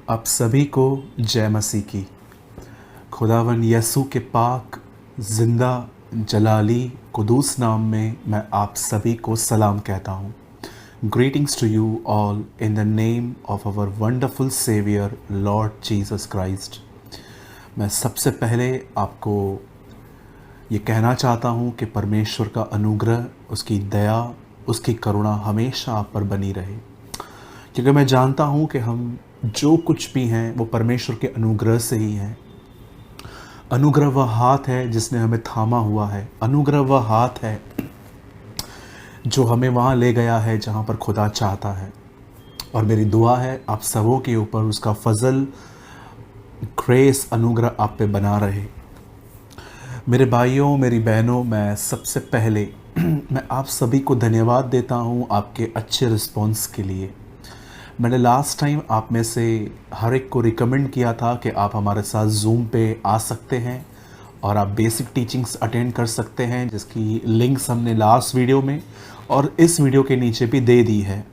आप सभी को जय मसीह की। खुदावन यसु के पाक जिंदा जलाली कुदूस नाम में मैं आप सभी को सलाम कहता हूँ। Greetings to you all in the name of our wonderful saviour Lord Jesus Christ. मैं सबसे पहले आपको ये कहना चाहता हूँ कि परमेश्वर का अनुग्रह, उसकी दया, उसकी करुणा हमेशा आप पर बनी रहे, क्योंकि मैं जानता हूँ कि हम जो कुछ भी हैं वो परमेश्वर के अनुग्रह से ही हैं। अनुग्रह वह हाथ है जिसने हमें थामा हुआ है। अनुग्रह वह हाथ है जो हमें वहाँ ले गया है जहाँ पर खुदा चाहता है। और मेरी दुआ है आप सबों के ऊपर उसका फजल, ग्रेस, अनुग्रह आप पे बना रहे। मेरे भाइयों, मेरी बहनों, मैं सबसे पहले मैं आप सभी को धन्यवाद देता हूँ आपके अच्छे रिस्पॉन्स के लिए। मैंने लास्ट टाइम आप में से हर एक को रिकमेंड किया था कि आप हमारे साथ ज़ूम पे आ सकते हैं और आप बेसिक टीचिंग्स अटेंड कर सकते हैं, जिसकी लिंक्स हमने लास्ट वीडियो में और इस वीडियो के नीचे भी दे दी है।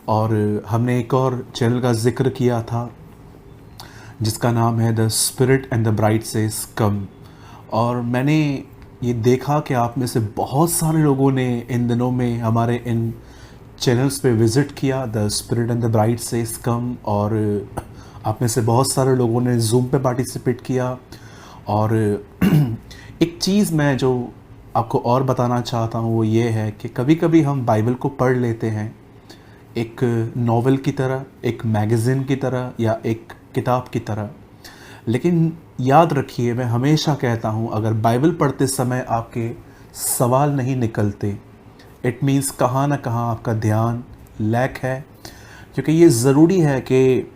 और हमने एक और चैनल का जिक्र किया था जिसका नाम है the spirit and the bride says come. और मैंने ये देखा कि आप में से बहुत सारे लोगों ने इन दिनों में हमारे इन चैनल्स पे विज़िट किया, the spirit and the bride says come. और आप में से बहुत सारे लोगों ने ज़ूम पे पार्टिसिपेट किया। और एक चीज़ मैं जो आपको और बताना चाहता हूँ वो ये है कि कभी कभी हम बाइबल को पढ़ लेते हैं एक नॉवेल की तरह, एक मैगज़ीन की तरह या एक किताब की तरह। लेकिन याद रखिए, मैं हमेशा कहता हूँ, अगर बाइबल पढ़ते समय आपके सवाल नहीं निकलते, इट मीन्स कहाँ ना कहाँ आपका ध्यान लैक है। क्योंकि ये ज़रूरी है कि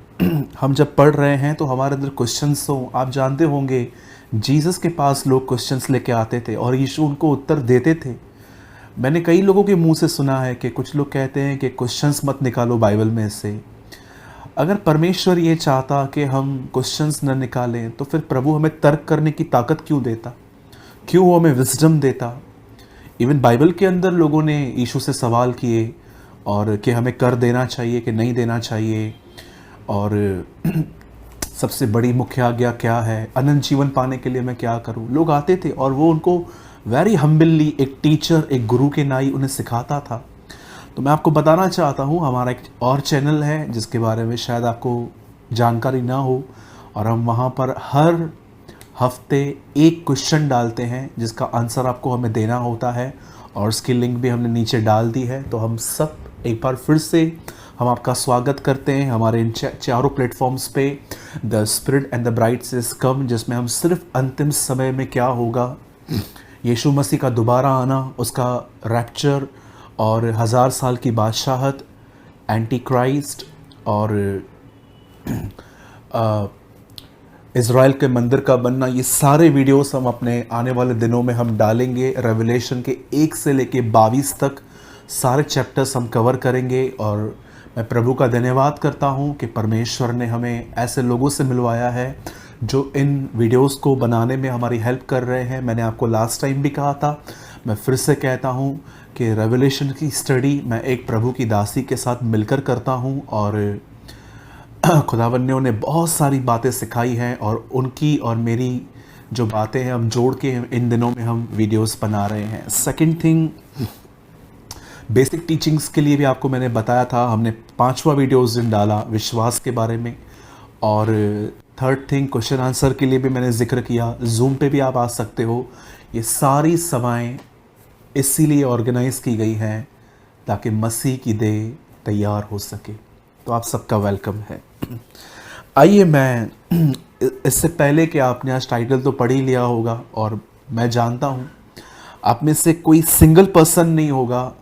हम जब पढ़ रहे हैं तो हमारे अंदर क्वेश्चंस हों। आप जानते होंगे जीसस के पास लोग क्वेश्चंस लेके आते थे और यीशु उनको उत्तर देते थे। मैंने कई लोगों के मुंह से सुना है कि कुछ लोग कहते हैं कि क्वेश्चंस मत निकालो बाइबल में से। अगर परमेश्वर ये चाहता कि हम क्वेश्चंस न निकालें तो फिर प्रभु हमें तर्क करने की ताकत क्यों देता, क्यों वो हमें विजडम देता। इवन बाइबल के अंदर लोगों ने यीशु से सवाल किए और कि हमें कर देना चाहिए कि नहीं देना चाहिए, और सबसे बड़ी मुख्य आज्ञा क्या है, अनंत जीवन पाने के लिए मैं क्या करूं। लोग आते थे और वो उनको वेरी हम्बली एक टीचर, एक गुरु के नाई उन्हें सिखाता था। तो मैं आपको बताना चाहता हूं, हमारा एक और चैनल है जिसके बारे में शायद आपको जानकारी ना हो, और हम वहां पर हर हफ्ते एक क्वेश्चन डालते हैं जिसका आंसर आपको हमें देना होता है, और उसकी लिंक भी हमने नीचे डाल दी है। तो हम सब एक बार फिर से हम आपका स्वागत करते हैं हमारे इन चारों प्लेटफॉर्म्स पे, the spirit and the bride says come, जिसमें हम सिर्फ अंतिम समय में क्या होगा, यीशु मसीह का दोबारा आना, उसका रैप्चर और 1000 साल की बादशाहत, एंटी क्राइस्ट और इज़राइल के मंदिर का बनना, ये सारे वीडियोस हम अपने आने वाले दिनों में हम डालेंगे। रेवलेशन के 1 से लेके 22 तक सारे चैप्टर्स हम कवर करेंगे। और मैं प्रभु का धन्यवाद करता हूँ कि परमेश्वर ने हमें ऐसे लोगों से मिलवाया है जो इन वीडियोस को बनाने में हमारी हेल्प कर रहे हैं। मैंने आपको लास्ट टाइम भी कहा था, मैं फिर से कहता हूँ कि रेवलेशन की स्टडी मैं एक प्रभु की दासी के साथ मिलकर करता हूँ, और खुदावन ने उन्हें बहुत सारी बातें सिखाई हैं, और उनकी और मेरी जो बातें हैं हम जोड़ के इन दिनों में हम वीडियोस बना रहे हैं। सेकंड थिंग, बेसिक टीचिंग्स के लिए भी आपको मैंने बताया था, हमने 5वां वीडियो उस दिन डाला विश्वास के बारे में। और थर्ड थिंग, क्वेश्चन आंसर के लिए भी मैंने जिक्र किया, ज़ूम पे भी आप आ सकते हो। ये सारी सभाएं इसीलिए ऑर्गेनाइज की गई हैं ताकि मसीह की देह तैयार हो सके। तो आप सबका वेलकम है। आइए, मैं इससे पहले कि आपने आज टाइटल तो पढ़ ही लिया होगा, और मैं जानता हूँ आप में से कोई सिंगल पर्सन नहीं होगा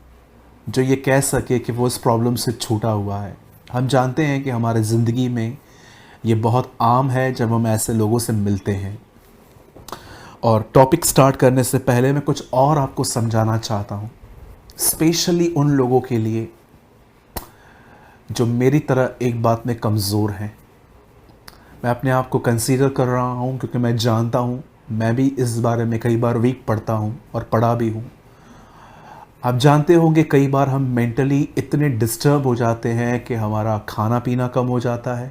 जो ये कह सके कि वो इस प्रॉब्लम से छूटा हुआ है। हम जानते हैं कि हमारे ज़िंदगी में ये बहुत आम है जब हम ऐसे लोगों से मिलते हैं। और टॉपिक स्टार्ट करने से पहले मैं कुछ और आपको समझाना चाहता हूँ, स्पेशली उन लोगों के लिए जो मेरी तरह एक बात में कमज़ोर हैं। मैं अपने आप को कंसीडर कर रहा हूँ क्योंकि मैं जानता हूँ मैं भी इस बारे में कई बार वीक पढ़ता हूँ और पढ़ा भी हूँ। आप जानते होंगे कई बार हम मेंटली इतने डिस्टर्ब हो जाते हैं कि हमारा खाना पीना कम हो जाता है,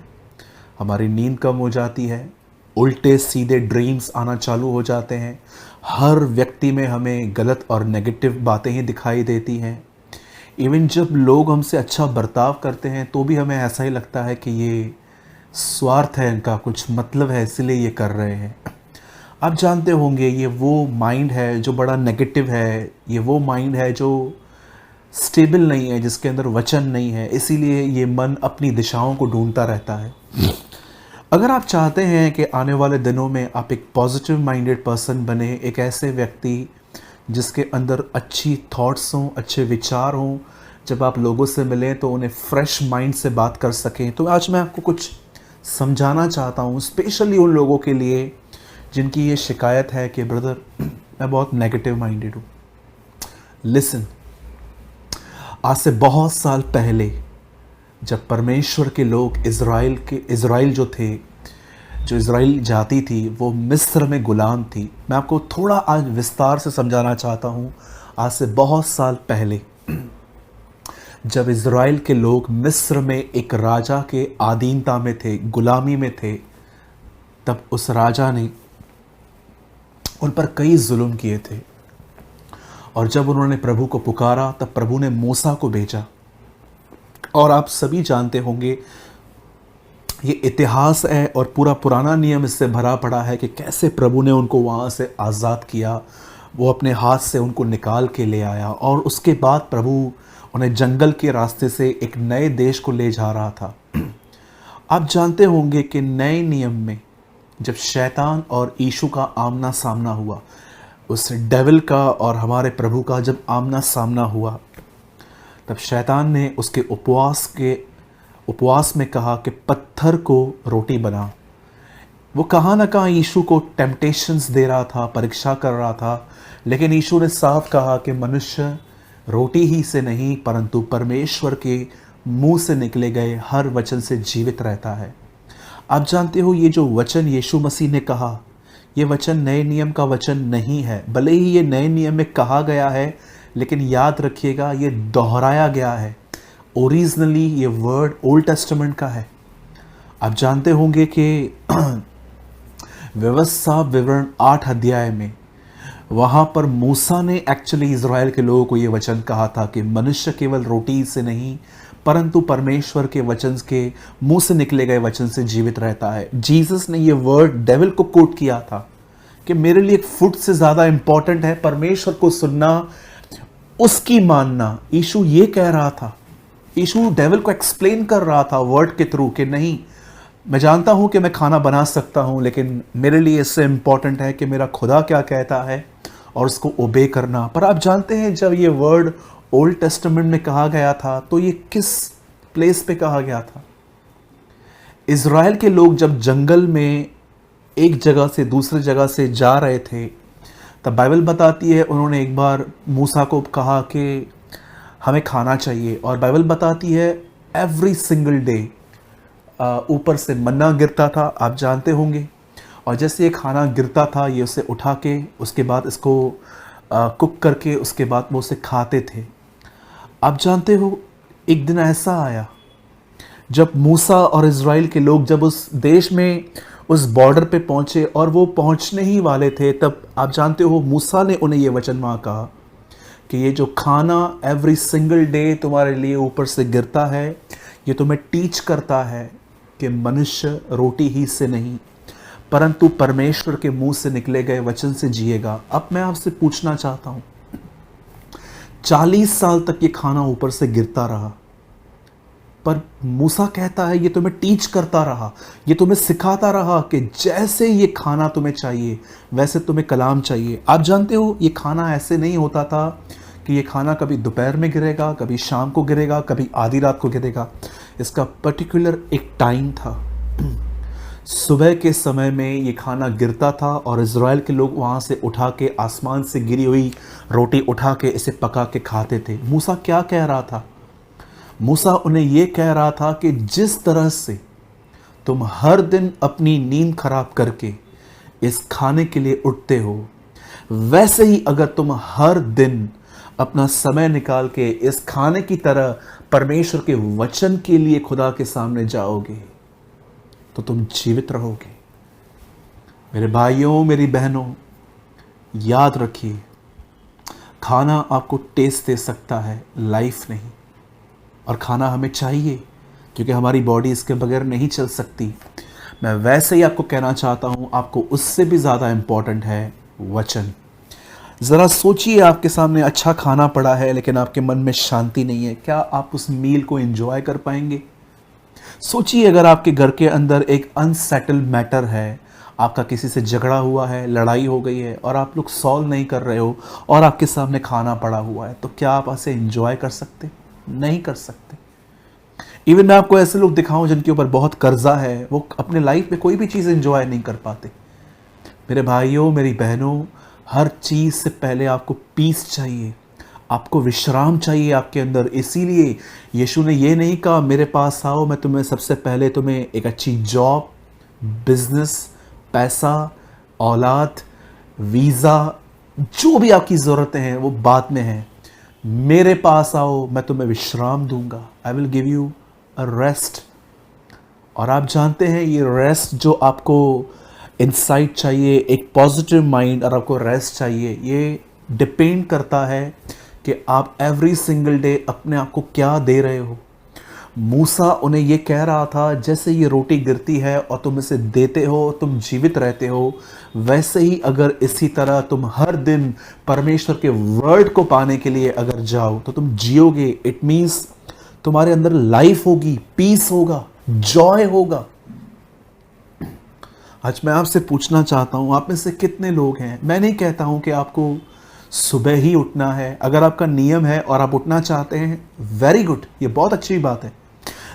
हमारी नींद कम हो जाती है, उल्टे सीधे ड्रीम्स आना चालू हो जाते हैं, हर व्यक्ति में हमें गलत और नेगेटिव बातें ही दिखाई देती हैं। इवन जब लोग हमसे अच्छा बर्ताव करते हैं तो भी हमें ऐसा ही लगता है कि ये स्वार्थ है, इनका कुछ मतलब है इसलिए ये कर रहे हैं। आप जानते होंगे ये वो माइंड है जो बड़ा नेगेटिव है, ये वो माइंड है जो स्टेबल नहीं है, जिसके अंदर वचन नहीं है, इसीलिए ये मन अपनी दिशाओं को ढूंढता रहता है। अगर आप चाहते हैं कि आने वाले दिनों में आप एक पॉजिटिव माइंडेड पर्सन बने, एक ऐसे व्यक्ति जिसके अंदर अच्छी थॉट्स हों, अच्छे विचार हों, जब आप लोगों से मिलें तो उन्हें फ्रेश माइंड से बात कर सकें, तो आज मैं आपको कुछ समझाना चाहता हूँ, स्पेशली उन लोगों के लिए जिनकी ये शिकायत है कि ब्रदर मैं बहुत नेगेटिव माइंडेड हूँ। लिसन, आज से बहुत साल पहले जब परमेश्वर के लोग इज़राइल जो थे, जो इज़राइल जाति थी, वो मिस्र में गुलाम थी। मैं आपको थोड़ा आज विस्तार से समझाना चाहता हूँ। आज से बहुत साल पहले जब इज़राइल के लोग मिस्र में एक राजा के अधीनता में थे, गुलामी में थे, तब उस राजा ने उन पर कई जुल्म किए थे। और जब उन्होंने प्रभु को पुकारा तब प्रभु ने मूसा को भेजा। और आप सभी जानते होंगे ये इतिहास है और पूरा पुराना नियम इससे भरा पड़ा है कि कैसे प्रभु ने उनको वहाँ से आज़ाद किया, वो अपने हाथ से उनको निकाल के ले आया। और उसके बाद प्रभु उन्हें जंगल के रास्ते से एक नए देश को ले जा रहा था। आप जानते होंगे कि नए नियम में जब शैतान और यीशु का आमना सामना हुआ, उस डेविल का और हमारे प्रभु का जब आमना सामना हुआ, तब शैतान ने उसके उपवास में कहा कि पत्थर को रोटी बना। वो कहाँ ना कहाँ यीशु को टेम्पटेशंस दे रहा था, परीक्षा कर रहा था, लेकिन यीशु ने साफ कहा कि मनुष्य रोटी ही से नहीं परंतु परमेश्वर के मुंह से निकले गए हर वचन से जीवित रहता है। आप जानते हो ये जो वचन यीशु मसीह ने कहा, ये वचन नए नियम का वचन नहीं है। भले ही ये नए नियम में कहा गया है, लेकिन याद रखिएगा ये दोहराया गया है। ओरिजिनली ये वर्ड ओल्ड टेस्टामेंट का है। आप जानते होंगे कि व्यवस्था विवरण 8 अध्याय में वहाँ पर मूसा ने एक्चुअली इज़राइल के लोगों को ये वचन कहा था कि मनुष्य केवल रोटी से नहीं परंतु परमेश्वर के वचन के मुंह से निकले गए वचन से जीवित रहता है। जीसस ने ये वर्ड डेविल को कोट किया था कि मेरे लिए फूड से ज़्यादा इंपॉर्टेंट है परमेश्वर को सुनना, उसकी मानना। यीशु ये कह रहा था, यीशु डेविल को एक्सप्लेन कर रहा था वर्ड के थ्रू कि नहीं, मैं जानता हूँ कि मैं खाना बना सकता हूँ, लेकिन मेरे लिए इससे इम्पॉर्टेंट है कि मेरा खुदा क्या कहता है और उसको ओबे करना। पर आप जानते हैं जब ये वर्ड ओल्ड टेस्टामेंट में कहा गया था तो ये किस प्लेस पे कहा गया था? इज़राइल के लोग जब जंगल में एक जगह से दूसरी जगह से जा रहे थे, तब बाइबल बताती है उन्होंने एक बार मूसा को कहा कि हमें खाना चाहिए। और बाइबल बताती है एवरी सिंगल डे ऊपर से मन्ना गिरता था, आप जानते होंगे। और जैसे ये खाना गिरता था, ये उसे उठा के उसके बाद इसको कुक करके उसके बाद वो उसे खाते थे। आप जानते हो एक दिन ऐसा आया जब मूसा और इज़राइल के लोग जब उस देश में उस बॉर्डर पे पहुँचे और वो पहुँचने ही वाले थे, तब आप जानते हो मूसा ने उन्हें ये वचन वहाँ कहा कि ये जो खाना एवरी सिंगल डे तुम्हारे लिए ऊपर से गिरता है, ये तुम्हें टीच करता है कि मनुष्य रोटी ही से नहीं परंतु परमेश्वर के मुंह से निकले गए वचन से जिएगा। अब मैं आपसे पूछना चाहता हूँ, 40 साल तक ये खाना ऊपर से गिरता रहा, पर मूसा कहता है ये तुम्हें टीच करता रहा, ये तुम्हें सिखाता रहा कि जैसे ये खाना तुम्हें चाहिए वैसे तुम्हें कलाम चाहिए। आप जानते हो ये खाना ऐसे नहीं होता था कि ये खाना कभी दोपहर में गिरेगा, कभी शाम को गिरेगा, कभी आधी रात को गिरेगा। इसका पर्टिकुलर एक टाइम था। सुबह के समय में ये खाना गिरता था और इज़राइल के लोग वहाँ से उठा के आसमान से गिरी हुई रोटी उठा के इसे पका के खाते थे। मूसा क्या कह रहा था? मूसा उन्हें ये कह रहा था कि जिस तरह से तुम हर दिन अपनी नींद खराब करके इस खाने के लिए उठते हो, वैसे ही अगर तुम हर दिन अपना समय निकाल के इस खाने की तरह परमेश्वर के वचन के लिए खुदा के सामने जाओगे तो तुम जीवित रहोगे। मेरे भाइयों, मेरी बहनों, याद रखिए, खाना आपको टेस्ट दे सकता है, लाइफ नहीं। और खाना हमें चाहिए क्योंकि हमारी बॉडी इसके बगैर नहीं चल सकती। मैं वैसे ही आपको कहना चाहता हूँ, आपको उससे भी ज़्यादा इम्पॉर्टेंट है वचन। ज़रा सोचिए, आपके सामने अच्छा खाना पड़ा है लेकिन आपके मन में शांति नहीं है, क्या आप उस मील को एंजॉय कर पाएंगे? सोचिए, अगर आपके घर के अंदर एक अनसेटल्ड मैटर है, आपका किसी से झगड़ा हुआ है, लड़ाई हो गई है और आप लोग सॉल्व नहीं कर रहे हो और आपके सामने खाना पड़ा हुआ है, तो क्या आप ऐसे एंजॉय कर सकते? नहीं कर सकते। इवन मैं आपको ऐसे लोग दिखाऊं जिनके ऊपर बहुत कर्जा है, वो अपने लाइफ में कोई भी चीज़ एंजॉय नहीं कर पाते। मेरे भाइयों, मेरी बहनों, हर चीज़ से पहले आपको पीस चाहिए, आपको विश्राम चाहिए आपके अंदर। इसीलिए यीशु ने ये नहीं कहा मेरे पास आओ, मैं तुम्हें सबसे पहले तुम्हें एक अच्छी जॉब, बिजनेस, पैसा, औलाद, वीज़ा, जो भी आपकी ज़रूरतें हैं वो बाद में हैं। मेरे पास आओ, मैं तुम्हें विश्राम दूंगा। I will give you a rest. और आप जानते हैं, ये रेस्ट जो आपको इंसाइट चाहिए, एक पॉजिटिव माइंड, और आपको रेस्ट चाहिए, ये डिपेंड करता है कि आप एवरी सिंगल डे अपने आप को क्या दे रहे हो। मूसा उन्हें ये कह रहा था, जैसे ये रोटी गिरती है और तुम इसे देते हो, तुम जीवित रहते हो, वैसे ही अगर इसी तरह तुम हर दिन परमेश्वर के वर्ड को पाने के लिए अगर जाओ तो तुम जियोगे। इट मीन्स तुम्हारे अंदर लाइफ होगी, पीस होगा, जॉय होगा। आज मैं आपसे पूछना चाहता हूं, आप में से कितने लोग हैं, मैं नहीं कहता हूं कि आपको सुबह ही उठना है। अगर आपका नियम है और आप उठना चाहते हैं, वेरी गुड, ये बहुत अच्छी बात है।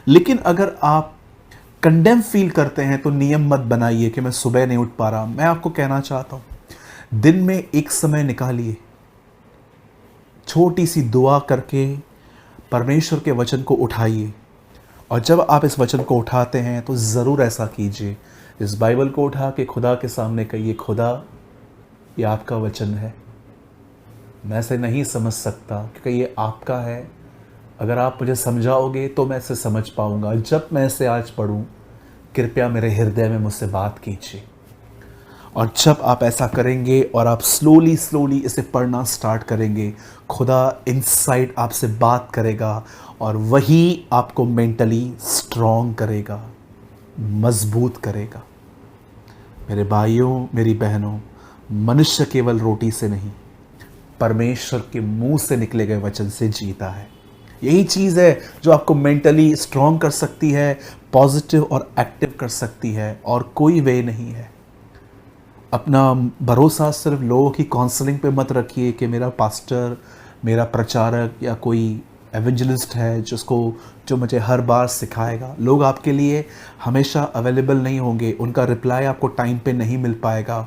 लेकिन अगर आप कंडेम फील करते हैं तो नियम मत बनाइए कि मैं सुबह नहीं उठ पा रहा। मैं आपको कहना चाहता हूं, दिन में एक समय निकालिए, छोटी सी दुआ करके परमेश्वर के वचन को उठाइए। और जब आप इस वचन को उठाते हैं तो ज़रूर ऐसा कीजिए, इस बाइबल को उठा के खुदा के सामने कहिए, खुदा ये आपका वचन है, मैं इसे नहीं समझ सकता क्योंकि ये आपका है। अगर आप मुझे समझाओगे तो मैं इसे समझ पाऊंगा। जब मैं इसे आज पढ़ूं, कृपया मेरे हृदय में मुझसे बात कीजिए। और जब आप ऐसा करेंगे और आप स्लोली स्लोली इसे पढ़ना स्टार्ट करेंगे, खुदा इनसाइड आपसे बात करेगा और वही आपको मेंटली स्ट्रॉन्ग करेगा, मजबूत करेगा। मेरे भाइयों, मेरी बहनों, मनुष्य केवल रोटी से नहीं, परमेश्वर के मुंह से निकले गए वचन से जीता है। यही चीज़ है जो आपको मेंटली स्ट्रॉन्ग कर सकती है, पॉजिटिव और एक्टिव कर सकती है, और कोई वे नहीं है। अपना भरोसा सिर्फ लोगों की काउंसलिंग पे मत रखिए कि मेरा पास्टर, मेरा प्रचारक या कोई एवेंजलिस्ट है जो मुझे हर बार सिखाएगा। लोग आपके लिए हमेशा अवेलेबल नहीं होंगे, उनका रिप्लाई आपको टाइम पे नहीं मिल पाएगा,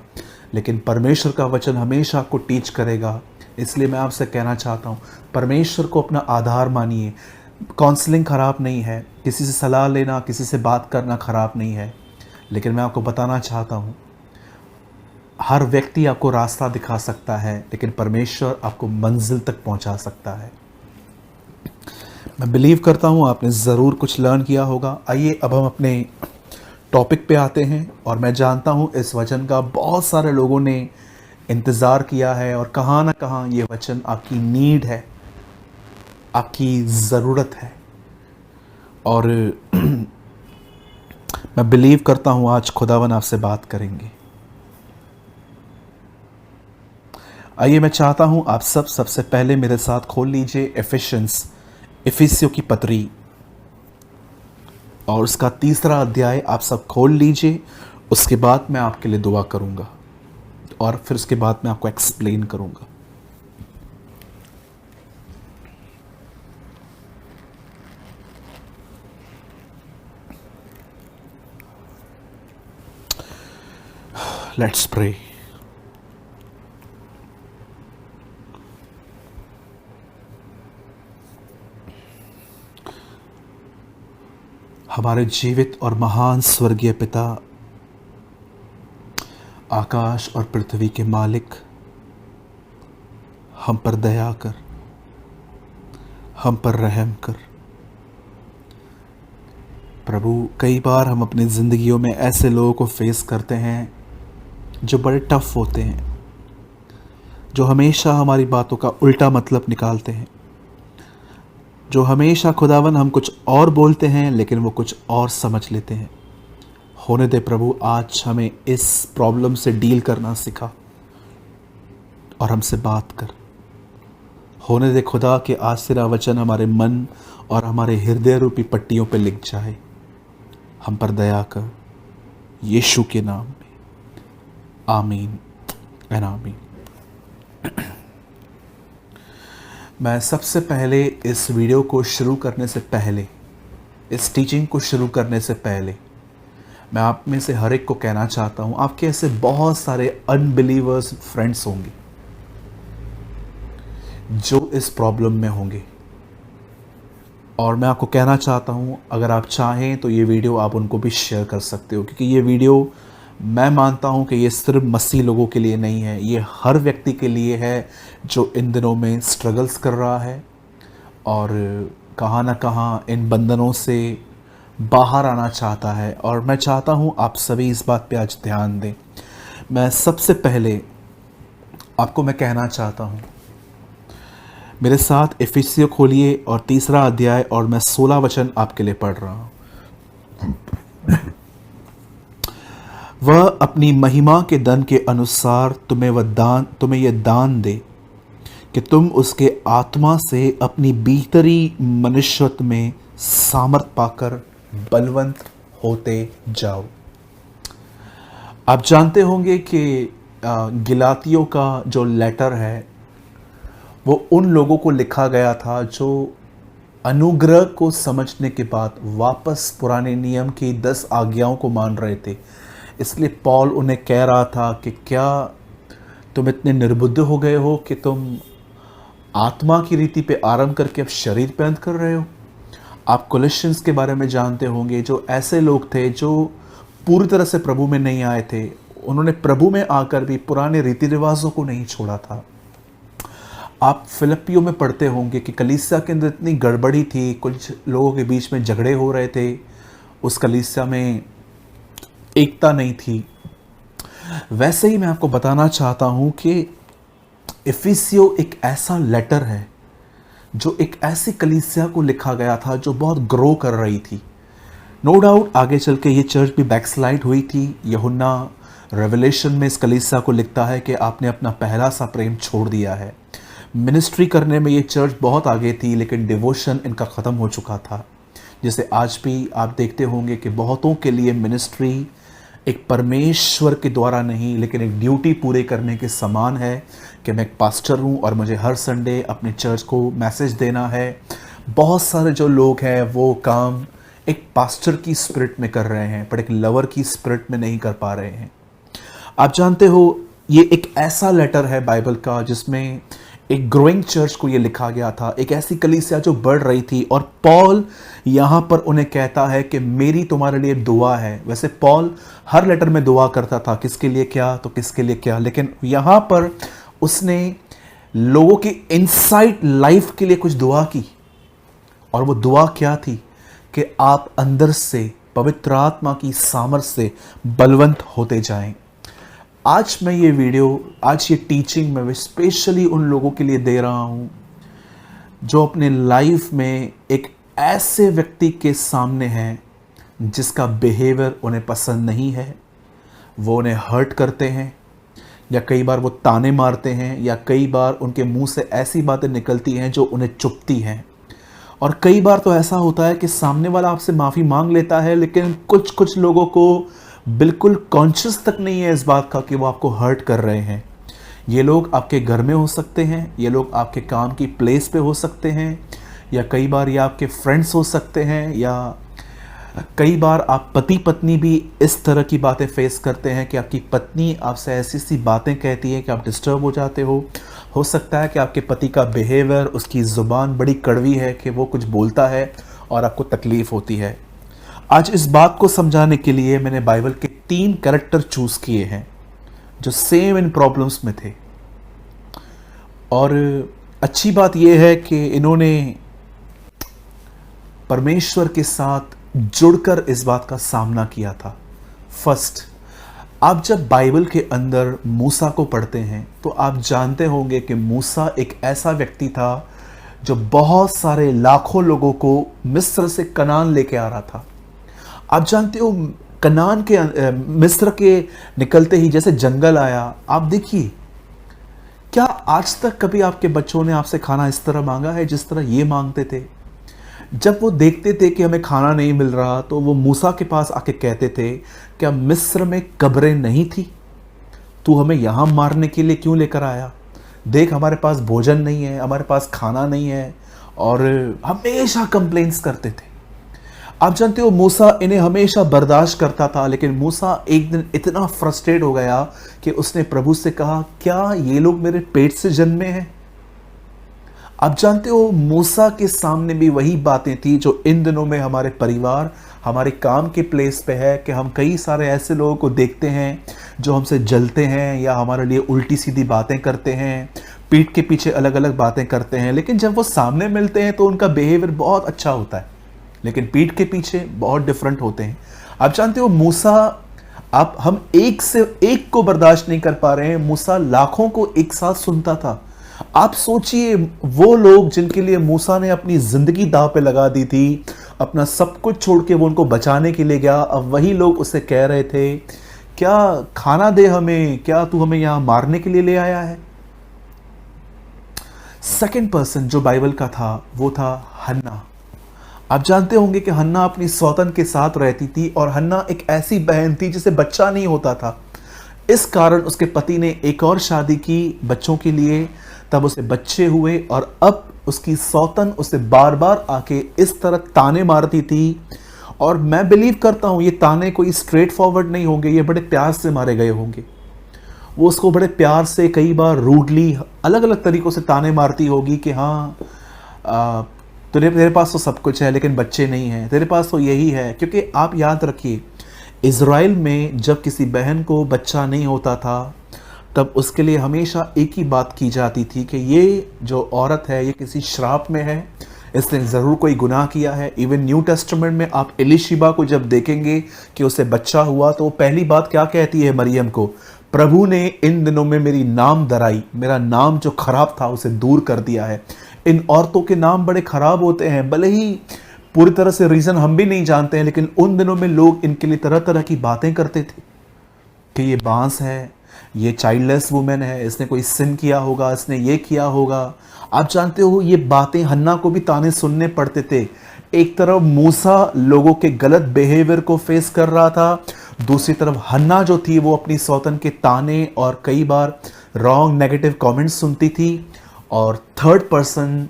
लेकिन परमेश्वर का वचन हमेशा आपको टीच करेगा। इसलिए मैं आपसे कहना चाहता हूँ, परमेश्वर को अपना आधार मानिए। काउंसलिंग ख़राब नहीं है, किसी से सलाह लेना, किसी से बात करना ख़राब नहीं है, लेकिन मैं आपको बताना चाहता हूँ, हर व्यक्ति आपको रास्ता दिखा सकता है, लेकिन परमेश्वर आपको मंजिल तक पहुँचा सकता है। मैं बिलीव करता हूँ आपने ज़रूर कुछ लर्न किया होगा। आइए अब हम अपने टॉपिक पे आते हैं। और मैं जानता हूँ इस वचन का बहुत सारे लोगों ने इंतज़ार किया है, और कहाँ ना कहाँ ये वचन आपकी नीड है, आपकी ज़रूरत है। और मैं बिलीव करता हूँ आज खुदावन आपसे बात करेंगे। आइए, मैं चाहता हूँ आप सबसे पहले मेरे साथ खोल लीजिए इफिसियों की पत्री, और उसका 3रा अध्याय आप सब खोल लीजिए। उसके बाद मैं आपके लिए दुआ करूँगा और फिर उसके बाद मैं आपको एक्सप्लेन करूँगा। Let's pray. हमारे जीवित और महान स्वर्गीय पिता, आकाश और पृथ्वी के मालिक, हम पर दया कर, हम पर रहम कर। प्रभु, कई बार हम अपनी ज़िंदगियों में ऐसे लोगों को फेस करते हैं जो बड़े टफ होते हैं, जो हमेशा हमारी बातों का उल्टा मतलब निकालते हैं, जो हमेशा खुदावन हम कुछ और बोलते हैं लेकिन वो कुछ और समझ लेते हैं। होने दे प्रभु, आज हमें इस प्रॉब्लम से डील करना सिखा और हमसे बात कर। होने दे खुदा कि आज तेरा वचन हमारे मन और हमारे हृदय रूपी पट्टियों पे लिख जाए। हम पर दया कर, यीशु के नाम में, आमीन एंड आमीन। मैं सबसे पहले इस वीडियो को शुरू करने से पहले, इस टीचिंग को शुरू करने से पहले मैं आप में से हर एक को कहना चाहता हूँ, आपके ऐसे बहुत सारे अनबिलीवर्स फ्रेंड्स होंगे जो इस प्रॉब्लम में होंगे, और मैं आपको कहना चाहता हूँ अगर आप चाहें तो ये वीडियो आप उनको भी शेयर कर सकते हो, क्योंकि ये वीडियो मैं मानता हूँ कि ये सिर्फ मसीह लोगों के लिए नहीं है, ये हर व्यक्ति के लिए है जो इन दिनों में स्ट्रगल्स कर रहा है और कहाँ ना कहाँ इन बंधनों से बाहर आना चाहता है। और मैं चाहता हूँ आप सभी इस बात पे आज ध्यान दें। मैं सबसे पहले आपको मैं कहना चाहता हूँ, मेरे साथ इफिसियों खोलिए और 3 अध्याय, और मैं 16 वचन आपके लिए पढ़ रहा हूँ। वह अपनी महिमा के धन के अनुसार तुम्हें यह दान दे कि तुम उसके आत्मा से अपनी भीतरी मनुष्यत्व में सामर्थ पाकर बलवंत होते जाओ। आप जानते होंगे कि गिलातियों का जो लेटर है वो उन लोगों को लिखा गया था जो अनुग्रह को समझने के बाद वापस पुराने नियम की 10 आज्ञाओं को मान रहे थे। इसलिए पौल उन्हें कह रहा था कि क्या तुम इतने निर्बुद्ध हो गए हो कि तुम आत्मा की रीति पे आराम करके अब शरीर पे अंत कर रहे हो। आप कोलोसियंस के बारे में जानते होंगे, जो ऐसे लोग थे जो पूरी तरह से प्रभु में नहीं आए थे, उन्होंने प्रभु में आकर भी पुराने रीति रिवाजों को नहीं छोड़ा था। आप फिलिपियों में पढ़ते होंगे कि कलीसिया के अंदर इतनी गड़बड़ी थी, कुछ लोगों के बीच में झगड़े हो रहे थे, उस कलीसिया में एकता नहीं थी। वैसे ही मैं आपको बताना चाहता हूं कि इफिसियो एक ऐसा लेटर है जो एक ऐसी कलीसिया को लिखा गया था जो बहुत ग्रो कर रही थी। नो डाउट आगे चल के ये चर्च भी बैकस्लाइड हुई थी। यूहन्ना रेवलेशन में इस कलीसिया को लिखता है कि आपने अपना पहला सा प्रेम छोड़ दिया है। मिनिस्ट्री करने में ये चर्च बहुत आगे थी, लेकिन डिवोशन इनका ख़त्म हो चुका था। जैसे आज भी आप देखते होंगे कि बहुतों के लिए मिनिस्ट्री एक परमेश्वर के द्वारा नहीं, लेकिन एक ड्यूटी पूरे करने के समान है कि मैं एक पास्टर हूँ और मुझे हर संडे अपने चर्च को मैसेज देना है। बहुत सारे जो लोग हैं वो काम एक पास्टर की स्पिरिट में कर रहे हैं, पर एक लवर की स्पिरिट में नहीं कर पा रहे हैं। आप जानते हो ये एक ऐसा लेटर है बाइबल का जिसमें एक ग्रोइंग चर्च को ये लिखा गया था, एक ऐसी कलीसिया जो बढ़ रही थी। और पॉल यहाँ पर उन्हें कहता है कि मेरी तुम्हारे लिए दुआ है। वैसे पॉल हर लेटर में दुआ करता था, किसके लिए क्या तो किसके लिए क्या, लेकिन यहाँ पर उसने लोगों की इनसाइड लाइफ के लिए कुछ दुआ की। और वो दुआ क्या थी कि आप अंदर से पवित्र आत्मा की सामर्थ्य से बलवंत होते जाएं। आज मैं ये वीडियो, आज ये टीचिंग मैं स्पेशली उन लोगों के लिए दे रहा हूँ जो अपने लाइफ में एक ऐसे व्यक्ति के सामने हैं जिसका बिहेवियर उन्हें पसंद नहीं है, वो उन्हें हर्ट करते हैं, या कई बार वो ताने मारते हैं, या कई बार उनके मुंह से ऐसी बातें निकलती हैं जो उन्हें चुभती हैं। और कई बार तो ऐसा होता है कि सामने वाला आपसे माफ़ी मांग लेता है, लेकिन कुछ लोगों को बिल्कुल कॉन्शियस तक नहीं है इस बात का कि वो आपको हर्ट कर रहे हैं। ये लोग आपके घर में हो सकते हैं, ये लोग आपके काम की प्लेस पे हो सकते हैं, या कई बार ये आपके फ्रेंड्स हो सकते हैं, या कई बार आप पति पत्नी भी इस तरह की बातें फेस करते हैं कि आपकी पत्नी आपसे ऐसी सी बातें कहती है कि आप डिस्टर्ब हो जाते हो सकता है कि आपके पति का बिहेवियर, उसकी ज़ुबान बड़ी कड़वी है कि वो कुछ बोलता है और आपको तकलीफ़ होती है। आज इस बात को समझाने के लिए मैंने बाइबल के 3 कैरेक्टर चूज़ किए हैं जो सेम इन प्रॉब्लम्स में थे। और अच्छी बात यह है कि इन्होंने परमेश्वर के साथ जुड़कर इस बात का सामना किया था। फर्स्ट, आप जब बाइबल के अंदर मूसा को पढ़ते हैं तो आप जानते होंगे कि मूसा एक ऐसा व्यक्ति था जो बहुत सारे लाखों लोगों को मिस्र से कनान लेके आ रहा था। आप जानते हो कनान के मिस्र के निकलते ही जैसे जंगल आया, आप देखिए, क्या आज तक कभी आपके बच्चों ने आपसे खाना इस तरह मांगा है जिस तरह ये मांगते थे? जब वो देखते थे कि हमें खाना नहीं मिल रहा तो वो मूसा के पास आके कहते थे, क्या मिस्र में कब्रें नहीं थी? तू हमें यहाँ मारने के लिए क्यों लेकर आया? देख, हमारे पास भोजन नहीं है, हमारे पास खाना नहीं है। और हमेशा कंप्लेंट्स करते थे। आप जानते हो मूसा इन्हें हमेशा बर्दाश्त करता था, लेकिन मूसा एक दिन इतना फ्रस्ट्रेट हो गया कि उसने प्रभु से कहा, क्या ये लोग मेरे पेट से जन्मे हैं? आप जानते हो मूसा के सामने भी वही बातें थी जो इन दिनों में हमारे परिवार, हमारे काम के प्लेस पे है, कि हम कई सारे ऐसे लोगों को देखते हैं जो हमसे जलते हैं या हमारे लिए उल्टी सीधी बातें करते हैं, पीठ के पीछे अलग अलग बातें करते हैं, लेकिन जब वो सामने मिलते हैं तो उनका बिहेवियर बहुत अच्छा होता है, लेकिन पीठ के पीछे बहुत डिफरेंट होते हैं। आप जानते हो मूसा, आप हम एक से एक को बर्दाश्त नहीं कर पा रहे हैं, मूसा लाखों को एक साथ सुनता था। आप सोचिए, वो लोग जिनके लिए मूसा ने अपनी जिंदगी दांव पे लगा दी थी, अपना सब कुछ छोड़ के वो उनको बचाने के लिए गया, अब वही लोग उससे कह रहे थे, क्या खाना दे हमें, क्या तू हमें यहां मारने के लिए ले आया है? सेकंड पर्सन जो बाइबल का था वो था हन्ना। आप जानते होंगे कि हन्ना अपनी सौतन के साथ रहती थी और हन्ना एक ऐसी बहन थी जिसे बच्चा नहीं होता था। इस कारण उसके पति ने एक और शादी की बच्चों के लिए, तब उसे बच्चे हुए और अब उसकी सौतन उसे बार बार आके इस तरह ताने मारती थी। और मैं बिलीव करता हूं ये ताने कोई स्ट्रेट फॉरवर्ड नहीं होंगे, ये बड़े प्यार से मारे गए होंगे। वो उसको बड़े प्यार से, कई बार रूडली, अलग अलग तरीकों से ताने मारती होगी कि हाँ, तेरे पास तो सब कुछ है लेकिन बच्चे नहीं हैं, तेरे पास तो यही है। क्योंकि आप याद रखिए, इज़राइल में जब किसी बहन को बच्चा नहीं होता था तब उसके लिए हमेशा एक ही बात की जाती थी कि ये जो औरत है ये किसी श्राप में है, इसने ज़रूर कोई गुनाह किया है। इवन न्यू टेस्टामेंट में आप एलिशिबा को जब देखेंगे कि उसे बच्चा हुआ तो वो पहली बात क्या कहती है मरियम को, प्रभु ने इन दिनों में मेरी नाम दराई, मेरा नाम जो खराब था उसे दूर कर दिया है। इन औरतों के नाम बड़े खराब होते हैं, भले ही पूरी तरह से रीज़न हम भी नहीं जानते हैं, लेकिन उन दिनों में लोग इनके लिए तरह तरह की बातें करते थे कि ये बांस है, ये चाइल्डलेस वुमेन है, इसने कोई सिन किया होगा, इसने ये किया होगा। आप जानते हो ये बातें हन्ना को भी ताने सुनने पड़ते थे। एक तरफ मूसा लोगों के गलत बिहेवियर को फेस कर रहा था, दूसरी तरफ हन्ना जो थी वो अपनी सौतन के ताने और कई बार रॉन्ग नेगेटिव कमेंट्स सुनती थी। और थर्ड पर्सन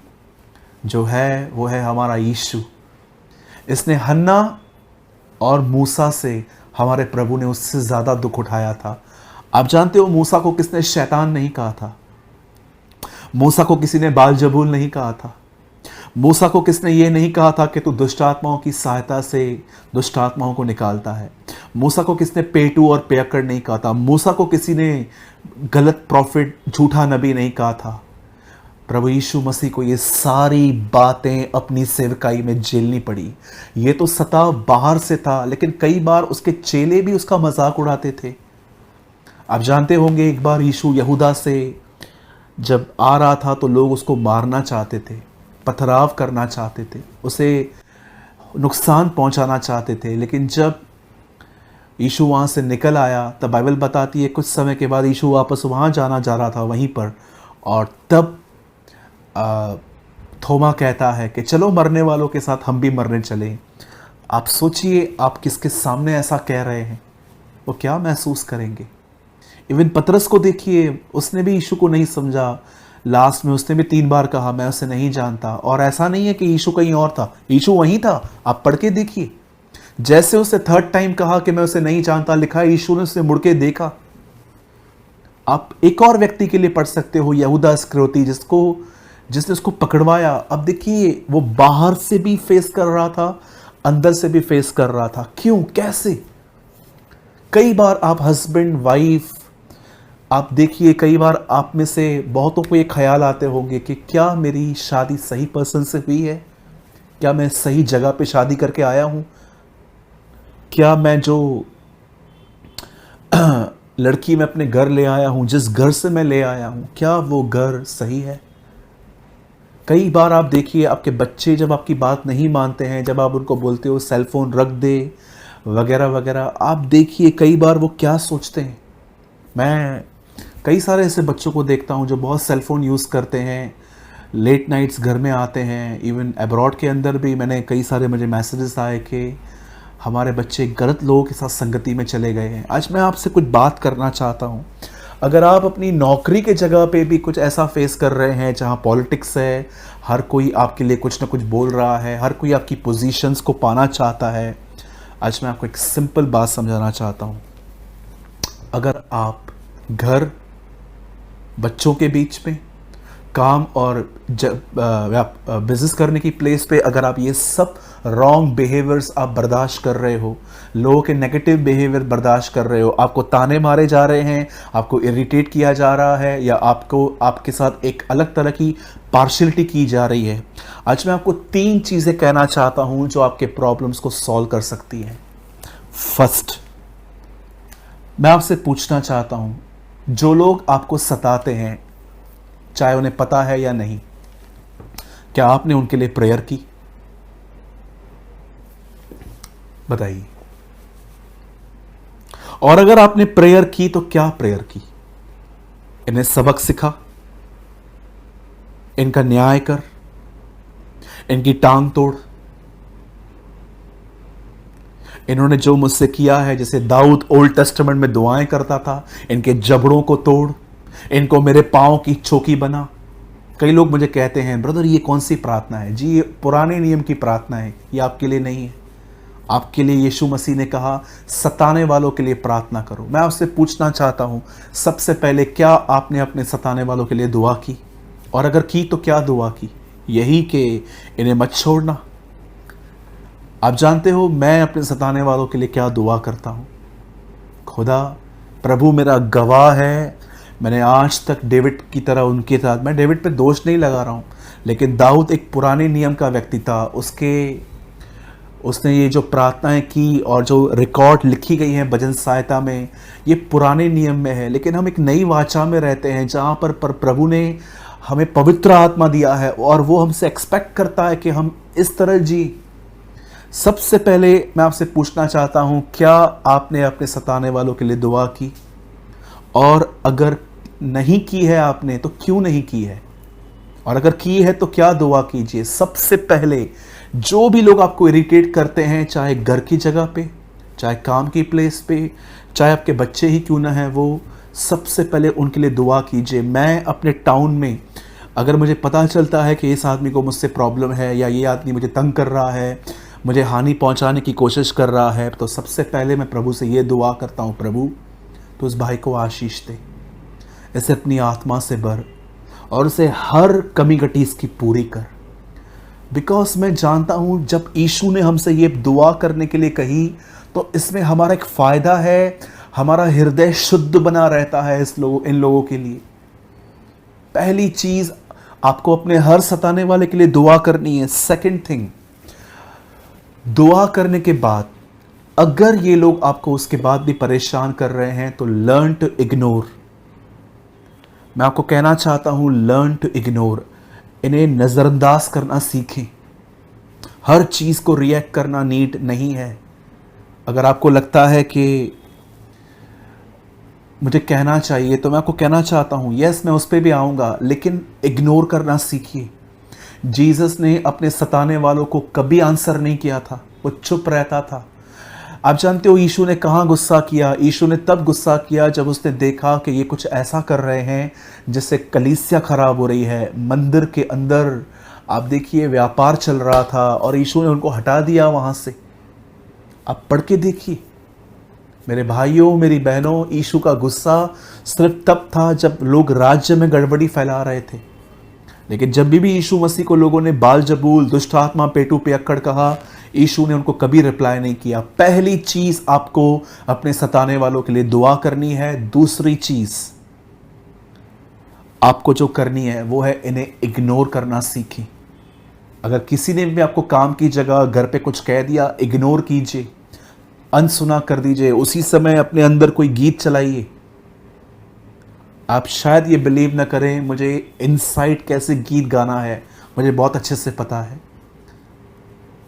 जो है वो है हमारा यीशु। इसने हन्ना और मूसा से, हमारे प्रभु ने उससे ज़्यादा दुख उठाया था। आप जानते हो मूसा को किसने शैतान नहीं कहा था, मूसा को किसी ने बालजबूल नहीं कहा था, मूसा को किसने ये नहीं कहा था कि तू दुष्ट आत्माओं की सहायता से दुष्ट आत्माओं को निकालता है, मूसा को किसने पेटू और पियक्कड़ नहीं कहा था, मूसा को किसी ने गलत प्रॉफिट, झूठा नबी नहीं कहा था। प्रभु यीशु मसीह को ये सारी बातें अपनी सेवकाई में झेलनी पड़ी। ये तो सताव बाहर से था, लेकिन कई बार उसके चेले भी उसका मजाक उड़ाते थे। आप जानते होंगे एक बार यीशु यहूदा से जब आ रहा था तो लोग उसको मारना चाहते थे, पथराव करना चाहते थे, उसे नुकसान पहुंचाना चाहते थे, लेकिन जब यीशु वहाँ से निकल आया तब बाइबल बताती है कुछ समय के बाद यीशु वापस वहाँ जाना जा रहा था वहीं पर, और तब थोमा कहता है कि चलो मरने वालों के साथ हम भी मरने चले। आप सोचिए, आप किसके सामने ऐसा कह रहे हैं, वो क्या महसूस करेंगे। इवन पतरस को देखिए, उसने भी यीशु को नहीं समझा, लास्ट में उसने भी 3 बार कहा मैं उसे नहीं जानता। और ऐसा नहीं है कि यीशु कहीं और था, यीशु वहीं था। आप पढ़ के देखिए, जैसे उसे थर्ड टाइम कहा कि मैं उसे नहीं जानता, लिखा है यीशु ने उसे मुड़ के देखा। आप एक और व्यक्ति के लिए पढ़ सकते हो, यहूदा इस्करियोती, जिसने उसको पकड़वाया। अब देखिए, वो बाहर से भी फेस कर रहा था, अंदर से भी फेस कर रहा था। क्यों, कैसे? कई बार आप हस्बैंड वाइफ, आप देखिए, कई बार आप में से बहुतों को ये ख्याल आते होंगे कि क्या मेरी शादी सही पर्सन से हुई है, क्या मैं सही जगह पे शादी करके आया हूँ। क्या मैं जो लड़की मैं अपने घर ले आया हूँ, जिस घर से मैं ले आया हूँ, क्या वो घर सही है? कई बार आप देखिए, आपके बच्चे जब आपकी बात नहीं मानते हैं, जब आप उनको बोलते हो सेल फोन रख दे वगैरह वगैरह, आप देखिए कई बार वो क्या सोचते हैं। मैं कई सारे ऐसे बच्चों को देखता हूँ जो बहुत सेल फोन यूज़ करते हैं, लेट नाइट्स घर में आते हैं। इवन अब्रॉड के अंदर भी मैंने कई सारे मुझे मैसेजेस आए कि हमारे बच्चे गलत लोगों के साथ संगति में चले गए हैं। आज मैं आपसे कुछ बात करना चाहता हूँ। अगर आप अपनी नौकरी के जगह पे भी कुछ ऐसा फेस कर रहे हैं जहाँ पॉलिटिक्स है, हर कोई आपके लिए कुछ ना कुछ बोल रहा है, हर कोई आपकी पोजीशंस को पाना चाहता है, आज मैं आपको एक सिंपल बात समझाना चाहता हूँ। अगर आप घर, बच्चों के बीच में, काम और बिजनेस करने की प्लेस पे अगर आप ये सब रॉन्ग बिहेवियर्स आप बर्दाश्त कर रहे हो, लोगों के नेगेटिव बिहेवियर बर्दाश्त कर रहे हो, आपको ताने मारे जा रहे हैं, आपको इरिटेट किया जा रहा है, या आपको आपके साथ एक अलग तरह की पार्शियलिटी की जा रही है, आज मैं आपको 3 चीज़ें कहना चाहता हूं जो आपके प्रॉब्लम्स को सॉल्व कर सकती हैं। फर्स्ट, मैं आपसे पूछना चाहता हूं, जो लोग आपको सताते हैं, चाहे उन्हें पता है या नहीं, क्या आपने उनके लिए प्रेयर की? बताइए। और अगर आपने प्रेयर की तो क्या प्रेयर की? इन्हें सबक सिखा, इनका न्याय कर, इनकी टांग तोड़। इन्होंने जो मुझसे किया है, जैसे दाऊद ओल्ड टेस्टामेंट में दुआएं करता था, इनके जबड़ों को तोड़, इनको मेरे पांव की चौकी बना। कई लोग मुझे कहते हैं, ब्रदर ये कौन सी प्रार्थना है? जी, ये पुराने नियम की प्रार्थना है, ये आपके लिए नहीं है। आपके लिए यीशु मसीह ने कहा सताने वालों के लिए प्रार्थना करो। मैं आपसे पूछना चाहता हूं, सबसे पहले क्या आपने अपने सताने वालों के लिए दुआ की? और अगर की तो क्या दुआ की? यही कि इन्हें मत छोड़ना। आप जानते हो मैं अपने सताने वालों के लिए क्या दुआ करता हूं? खुदा प्रभु मेरा गवाह है, मैंने आज तक डेविड की तरह उनके साथ, मैं डेविड पे दोष नहीं लगा रहा हूं, लेकिन दाऊद एक पुराने नियम का व्यक्ति था। उसने ये जो प्रार्थनाएं की और जो रिकॉर्ड लिखी गई हैं भजन सहायता में, ये पुराने नियम में है। लेकिन हम एक नई वाचा में रहते हैं जहाँ पर प्रभु ने हमें पवित्र आत्मा दिया है और वो हमसे एक्सपेक्ट करता है कि हम इस तरह जी। सबसे पहले मैं आपसे पूछना चाहता हूँ, क्या आपने अपने सताने वालों के लिए दुआ की? और अगर नहीं की है आपने तो क्यों नहीं की है? और अगर की है तो क्या दुआ कीजिए? सबसे पहले जो भी लोग आपको इरिटेट करते हैं, चाहे घर की जगह पे, चाहे काम की प्लेस पे, चाहे आपके बच्चे ही क्यों ना है वो, सबसे पहले उनके लिए दुआ कीजिए। मैं अपने टाउन में अगर मुझे पता चलता है कि इस आदमी को मुझसे प्रॉब्लम है, या ये आदमी मुझे तंग कर रहा है, मुझे हानि पहुंचाने की कोशिश कर रहा है, तो सबसे पहले मैं प्रभु से ये दुआ करता हूँ, प्रभु तो उस भाई को आशीष दे, इसे अपनी आत्मा से भर और उसे हर कमी घटी इसकी पूरी कर। बिकॉज मैं जानता हूं जब यीशु ने हमसे ये दुआ करने के लिए कही तो इसमें हमारा एक फ़ायदा है, हमारा हृदय शुद्ध बना रहता है इन लोगों के लिए। पहली चीज़, आपको अपने हर सताने वाले के लिए दुआ करनी है। सेकंड थिंग, दुआ करने के बाद अगर ये लोग आपको उसके बाद भी परेशान कर रहे हैं तो लर्न टू इग्नोर। मैं आपको कहना चाहता हूं, लर्न टू इग्नोर। इन्हें नज़रअंदाज करना सीखें। हर चीज़ को रिएक्ट करना नीड नहीं है। अगर आपको लगता है कि मुझे कहना चाहिए तो मैं आपको कहना चाहता हूं, यस मैं उस पर भी आऊँगा, लेकिन इग्नोर करना सीखिए। जीसस ने अपने सताने वालों को कभी आंसर नहीं किया था, वो चुप रहता था। आप जानते हो यीशु ने कहाँ गुस्सा किया? यीशु ने तब गुस्सा किया जब उसने देखा कि ये कुछ ऐसा कर रहे हैं जिससे कलीसिया खराब हो रही है। मंदिर के अंदर आप देखिए व्यापार चल रहा था और यीशु ने उनको हटा दिया वहाँ से। आप पढ़ के देखिए मेरे भाइयों, मेरी बहनों, यीशु का गुस्सा सिर्फ तब था जब लोग राज्य में गड़बड़ी फैला रहे थे। लेकिन जब भी यीशु मसीह को लोगों ने बाल जबूल, दुष्ट आत्मा, पेटू पियक्कड़ कहा, यीशु ने उनको कभी रिप्लाई नहीं किया। पहली चीज आपको अपने सताने वालों के लिए दुआ करनी है। दूसरी चीज आपको जो करनी है वो है इन्हें इग्नोर करना सीखें। अगर किसी ने भी आपको काम की जगह घर पे कुछ कह दिया, इग्नोर कीजिए। अनसुना कर दीजिए, उसी समय अपने अंदर कोई गीत चलाइए। आप शायद ये बिलीव ना करें, मुझे इनसाइड कैसे गीत गाना है मुझे बहुत अच्छे से पता है।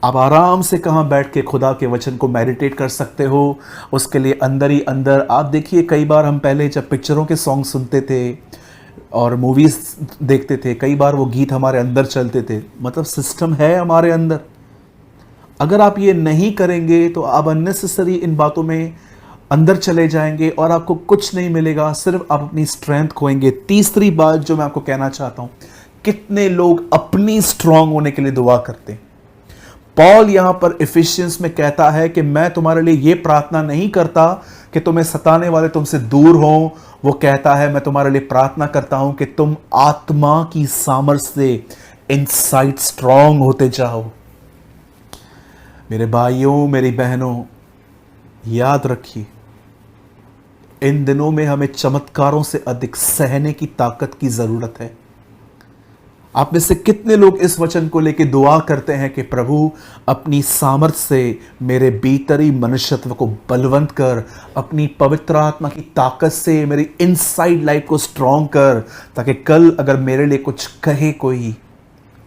आप आराम से कहाँ बैठ के खुदा के वचन को मेडिटेट कर सकते हो। उसके लिए अंदर ही अंदर आप देखिए, कई बार हम पहले जब पिक्चरों के सॉन्ग सुनते थे और मूवीज़ देखते थे, कई बार वो गीत हमारे अंदर चलते थे। मतलब सिस्टम है हमारे अंदर। अगर आप ये नहीं करेंगे तो आप अननेसेसरी इन बातों में अंदर चले जाएंगे और आपको कुछ नहीं मिलेगा, सिर्फ आप अपनी स्ट्रेंथ खोएंगे। तीसरी बात जो मैं आपको कहना चाहता हूं, कितने लोग अपनी स्ट्रांग होने के लिए दुआ करते हैं। पॉल यहां पर इफिशियंस में कहता है कि मैं तुम्हारे लिए यह प्रार्थना नहीं करता कि तुम्हें सताने वाले तुमसे दूर हों। वो कहता है मैं तुम्हारे लिए प्रार्थना करता हूं कि तुम आत्मा की सामर्थ्य से इनसाइड स्ट्रांग होते जाओ। मेरे भाइयों, मेरी बहनों, याद रखिए, इन दिनों में हमें चमत्कारों से अधिक सहने की ताकत की जरूरत है। आप में से कितने लोग इस वचन को लेकर दुआ करते हैं कि प्रभु अपनी सामर्थ्य से मेरे भीतरी मनुष्यत्व को बलवंत कर, अपनी पवित्र आत्मा की ताकत से मेरी इनसाइड लाइफ को स्ट्रांग कर, ताकि कल अगर मेरे लिए कुछ कहे कोई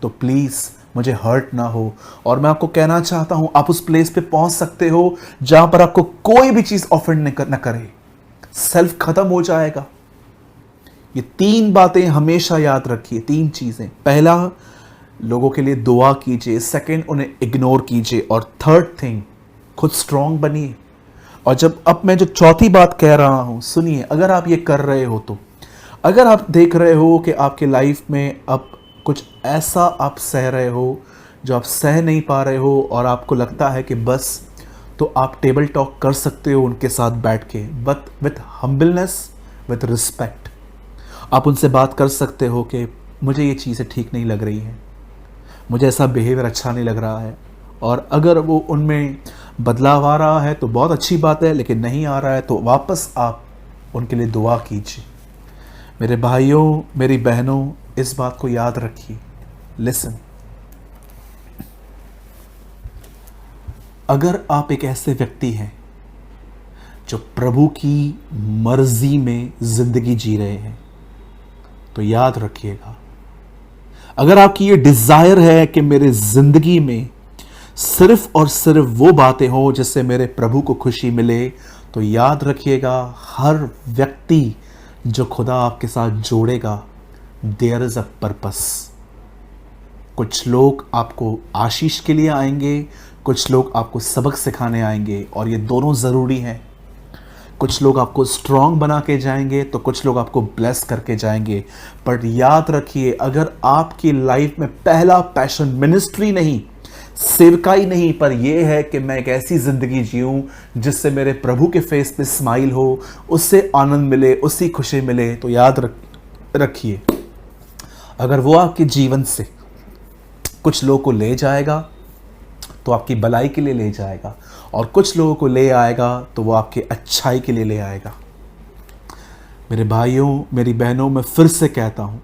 तो प्लीज मुझे हर्ट ना हो। और मैं आपको कहना चाहता हूं, आप उस प्लेस पे पहुंच सकते हो जहां पर आपको कोई भी चीज ऑफेंड न करे। सेल्फ खत्म हो जाएगा। ये 3 बातें हमेशा याद रखिए, 3 चीजें। पहला, लोगों के लिए दुआ कीजिए। सेकंड, उन्हें इग्नोर कीजिए। और थर्ड थिंग, खुद स्ट्रांग बनिए। और जब अब मैं जो चौथी बात कह रहा हूं, सुनिए, अगर आप ये कर रहे हो तो, अगर आप देख रहे हो कि आपके लाइफ में अब कुछ ऐसा आप सह रहे हो जो आप सह नहीं पा रहे हो और आपको लगता है कि बस, तो आप टेबल टॉक कर सकते हो उनके साथ बैठ के, but with humbleness, with respect. आप उनसे बात कर सकते हो कि मुझे ये चीज़ें ठीक नहीं लग रही हैं, मुझे ऐसा बिहेवियर अच्छा नहीं लग रहा है। और अगर वो उनमें बदलाव आ रहा है तो बहुत अच्छी बात है, लेकिन नहीं आ रहा है तो वापस आप उनके लिए दुआ कीजिए। मेरे भाइयों, मेरी बहनों, इस बात को याद रखिए। लिसन, अगर आप एक ऐसे व्यक्ति हैं जो प्रभु की मर्जी में जिंदगी जी रहे हैं तो याद रखिएगा, अगर आपकी ये डिजायर है कि मेरे जिंदगी में सिर्फ और सिर्फ वो बातें हो जिससे मेरे प्रभु को खुशी मिले, तो याद रखिएगा, हर व्यक्ति जो खुदा आपके साथ जोड़ेगा, देयर इज अ पर्पस। कुछ लोग आपको आशीष के लिए आएंगे, कुछ लोग आपको सबक सिखाने आएंगे, और ये दोनों ज़रूरी हैं। कुछ लोग आपको स्ट्रांग बना के जाएंगे तो कुछ लोग आपको ब्लेस करके जाएंगे। पर याद रखिए, अगर आपकी लाइफ में पहला पैशन मिनिस्ट्री नहीं, सेवकाई नहीं, पर यह है कि मैं एक ऐसी ज़िंदगी जीऊँ जिससे मेरे प्रभु के फेस पे स्माइल हो, उससे आनंद मिले, उससे खुशी मिले, तो याद रखिए, अगर वो आपके जीवन से कुछ लोगों को ले जाएगा तो आपकी भलाई के लिए ले जाएगा, और कुछ लोगों को ले आएगा तो वो आपके अच्छाई के लिए ले आएगा। मेरे भाइयों, मेरी बहनों, मैं फिर से कहता हूं,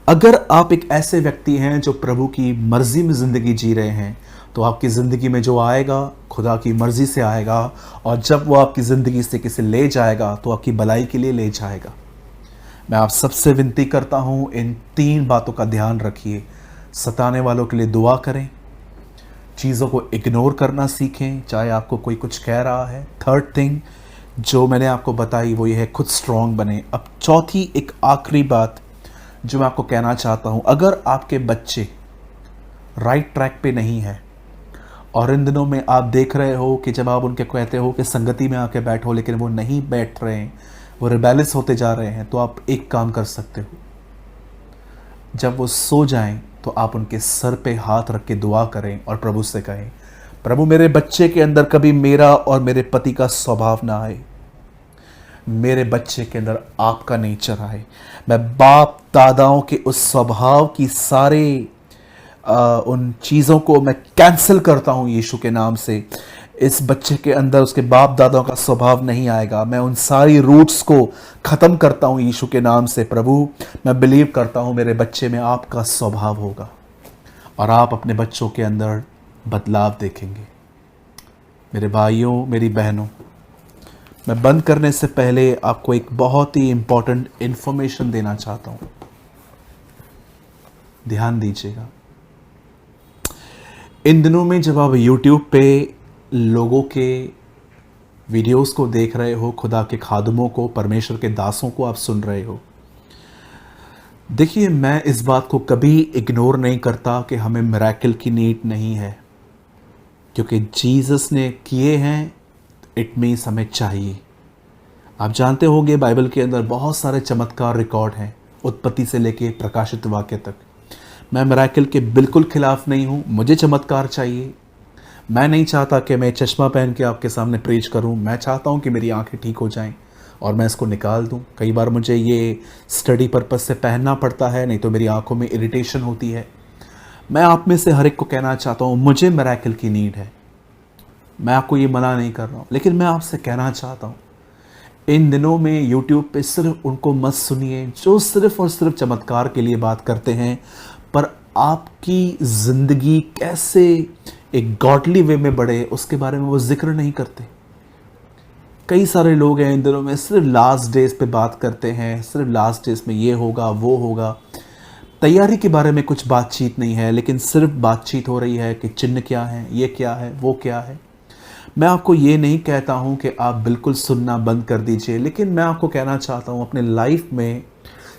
अगर आप एक ऐसे व्यक्ति हैं जो प्रभु की मर्जी में ज़िंदगी जी रहे हैं तो आपकी ज़िंदगी में जो आएगा खुदा की मर्जी से आएगा, और जब वो आपकी ज़िंदगी से किसी ले जाएगा तो आपकी भलाई के लिए ले जाएगा। मैं आप सबसे विनती करता हूं, इन 3 बातों का ध्यान रखिए। सताने वालों के लिए दुआ करें, चीज़ों को इग्नोर करना सीखें चाहे आपको कोई कुछ कह रहा है। थर्ड थिंग जो मैंने आपको बताई वो ये है, खुद स्ट्रांग बने। अब चौथी, एक आखिरी बात जो मैं आपको कहना चाहता हूं, अगर आपके बच्चे राइट ट्रैक पे नहीं है और इन दिनों में आप देख रहे हो कि जब आप उनके कहते हो कि संगति में आके बैठो, लेकिन वो नहीं बैठ रहे हैं, वो रिबेलियस होते जा रहे हैं, तो आप एक काम कर सकते हो, जब वो सो जाएं तो आप उनके सर पे हाथ रख के दुआ करें और प्रभु से कहें, प्रभु मेरे बच्चे के अंदर कभी मेरा और मेरे पति का स्वभाव ना आए, मेरे बच्चे के अंदर आपका नेचर आए। मैं बाप दादाओं के उस स्वभाव की सारे उन चीज़ों को मैं कैंसिल करता हूँ यीशु के नाम से। इस बच्चे के अंदर उसके बाप दादाओं का स्वभाव नहीं आएगा। मैं उन सारी रूट्स को ख़त्म करता हूँ यीशु के नाम से। प्रभु मैं बिलीव करता हूँ मेरे बच्चे में आपका स्वभाव होगा और आप अपने बच्चों के अंदर बदलाव देखेंगे। मेरे भाइयों, मेरी बहनों, मैं बंद करने से पहले आपको एक बहुत ही इंपॉर्टेंट इंफॉर्मेशन देना चाहता हूं। ध्यान दीजिएगा। इन दिनों में जब आप YouTube पे लोगों के वीडियोस को देख रहे हो, खुदा के खादमों को, परमेश्वर के दासों को आप सुन रहे हो, देखिए, मैं इस बात को कभी इग्नोर नहीं करता कि हमें मिरेकल की नीड नहीं है, क्योंकि जीसस ने किए हैं, इट मीन्स हमें चाहिए। आप जानते होंगे बाइबल के अंदर बहुत सारे चमत्कार रिकॉर्ड हैं, उत्पत्ति से लेके प्रकाशित वाक्य तक। मैं मिरेकल के बिल्कुल खिलाफ नहीं हूँ, मुझे चमत्कार चाहिए। मैं नहीं चाहता कि मैं चश्मा पहन के आपके सामने प्रीच करूँ। मैं चाहता हूँ कि मेरी आंखें ठीक हो जाएं और मैं इसको निकाल दूँ। कई बार मुझे ये स्टडी पर्पस से पहनना पड़ता है, नहीं तो मेरी आंखों में इरिटेशन होती है। मैं आप में से हर एक को कहना चाहता हूँ, मुझे मिरेकल की नीड है। मैं आपको ये मना नहीं कर रहा हूँ, लेकिन मैं आपसे कहना चाहता हूँ, इन दिनों में यूट्यूब पे सिर्फ उनको मत सुनिए जो सिर्फ और सिर्फ चमत्कार के लिए बात करते हैं, पर आपकी ज़िंदगी कैसे एक गॉडली वे में बढ़े उसके बारे में वो जिक्र नहीं करते। कई सारे लोग हैं इन दिनों में सिर्फ लास्ट डेज पे बात करते हैं, सिर्फ लास्ट डेज में ये होगा वो होगा। तैयारी के बारे में कुछ बातचीत नहीं है, लेकिन सिर्फ बातचीत हो रही है कि चिन्ह क्या है, ये क्या है, वो क्या है। मैं आपको ये नहीं कहता हूँ कि आप बिल्कुल सुनना बंद कर दीजिए, लेकिन मैं आपको कहना चाहता हूँ, अपने लाइफ में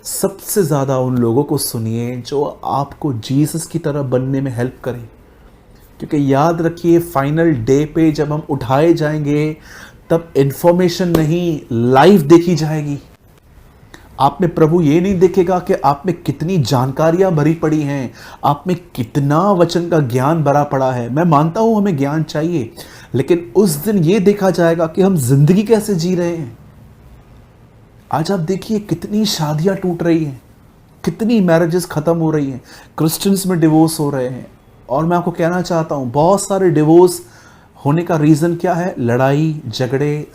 सबसे ज़्यादा उन लोगों को सुनिए जो आपको जीसस की तरह बनने में हेल्प करें। क्योंकि याद रखिए, फाइनल डे पे जब हम उठाए जाएंगे तब इन्फॉर्मेशन नहीं, लाइफ देखी जाएगी। आप में प्रभु ये नहीं देखेगा कि आप में कितनी जानकारियां भरी पड़ी हैं, आप में कितना वचन का ज्ञान भरा पड़ा है। मैं मानता हूं हमें ज्ञान चाहिए, लेकिन उस दिन ये देखा जाएगा कि हम जिंदगी कैसे जी रहे हैं। आज आप देखिए कितनी शादियां टूट रही हैं, कितनी मैरिजेस खत्म हो रही हैं, क्रिश्चियंस में डिवोर्स हो रहे हैं। और मैं आपको कहना चाहता हूं, बहुत सारे डिवोर्स होने का रीज़न क्या है? लड़ाई झगड़े,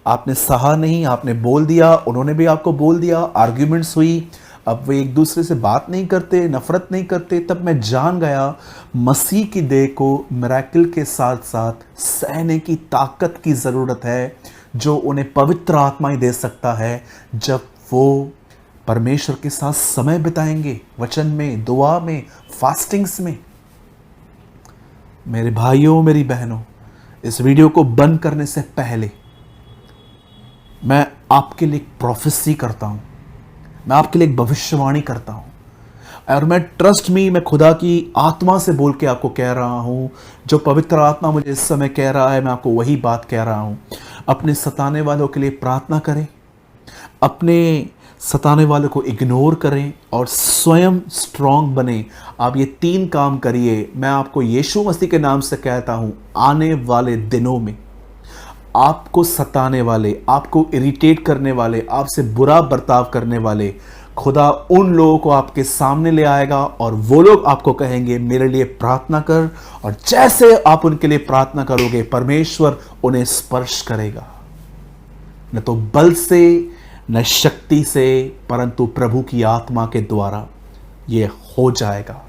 आपने सहा नहीं, आपने बोल दिया, उन्होंने भी आपको बोल दिया, आर्ग्यूमेंट्स हुई, अब वे एक दूसरे से बात नहीं करते, नफरत नहीं करते। तब मैं जान गया मसीह की देह को मिरेकल के साथ साथ सहने की ताकत की ज़रूरत है, जो उन्हें पवित्र आत्मा ही दे सकता है जब वो परमेश्वर के साथ समय बिताएंगे, वचन में, दुआ में, फास्टिंग्स में। मेरे भाइयों, मेरी बहनों, इस वीडियो को बंद करने से पहले मैं आपके लिए एक प्रोफेसी करता हूं, मैं आपके लिए एक भविष्यवाणी करता हूं। और मैं ट्रस्ट मी, मैं खुदा की आत्मा से बोल के आपको कह रहा हूं, जो पवित्र आत्मा मुझे इस समय कह रहा है, मैं आपको वही बात कह रहा हूं। अपने सताने वालों के लिए प्रार्थना करें, अपने सताने वालों को इग्नोर करें और स्वयं स्ट्रांग बने। आप ये 3 काम करिए। मैं आपको यीशु मसीह के नाम से कहता हूं, आने वाले दिनों में आपको सताने वाले, आपको इरिटेट करने वाले, आपसे बुरा बर्ताव करने वाले, खुदा उन लोगों को आपके सामने ले आएगा और वो लोग आपको कहेंगे मेरे लिए प्रार्थना कर। और जैसे आप उनके लिए प्रार्थना करोगे, परमेश्वर उन्हें स्पर्श करेगा, न तो बल से, न शक्ति से, परंतु प्रभु की आत्मा के द्वारा ये हो जाएगा।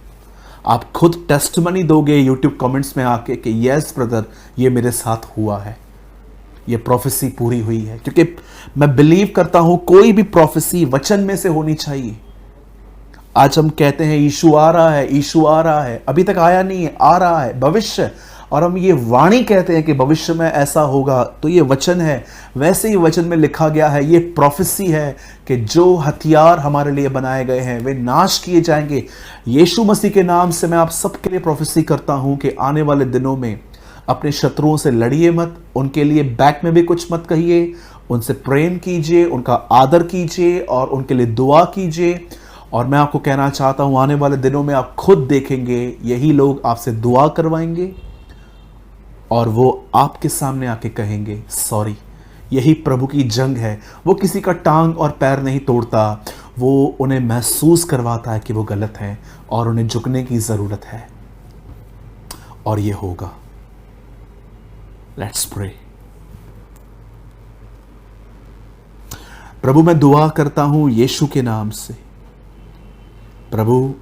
आप खुद टेस्टमनी दोगे यूट्यूब कमेंट्स में आके कि यस ब्रदर, ये मेरे साथ हुआ है, ये प्रोफेसी पूरी हुई है। क्योंकि मैं बिलीव करता हूं कोई भी प्रोफेसी वचन में से होनी चाहिए। आज हम कहते हैं यीशु आ रहा है, यीशु आ रहा है, अभी तक आया नहीं है, आ रहा है, भविष्य। और हम ये वाणी कहते हैं कि भविष्य में ऐसा होगा, तो ये वचन है। वैसे ही वचन में लिखा गया है, ये प्रोफेसी है कि जो हथियार हमारे लिए बनाए गए हैं वे नाश किए जाएंगे। यीशु मसीह के नाम से मैं आप सबके लिए प्रोफेसी करता हूं कि आने वाले दिनों में अपने शत्रुओं से लड़िए मत, उनके लिए बैक में भी कुछ मत कहिए, उनसे प्रेम कीजिए, उनका आदर कीजिए और उनके लिए दुआ कीजिए। और मैं आपको कहना चाहता हूं, आने वाले दिनों में आप खुद देखेंगे यही लोग आपसे दुआ करवाएंगे और वो आपके सामने आके कहेंगे सॉरी। यही प्रभु की जंग है। वो किसी का टांग और पैर नहीं तोड़ता, वो उन्हें महसूस करवाता है कि वो गलत है और उन्हें झुकने की ज़रूरत है। और ये होगा। Let's pray. प्रभु, मैं दुआ करता हूं यीशु के नाम से। प्रभु,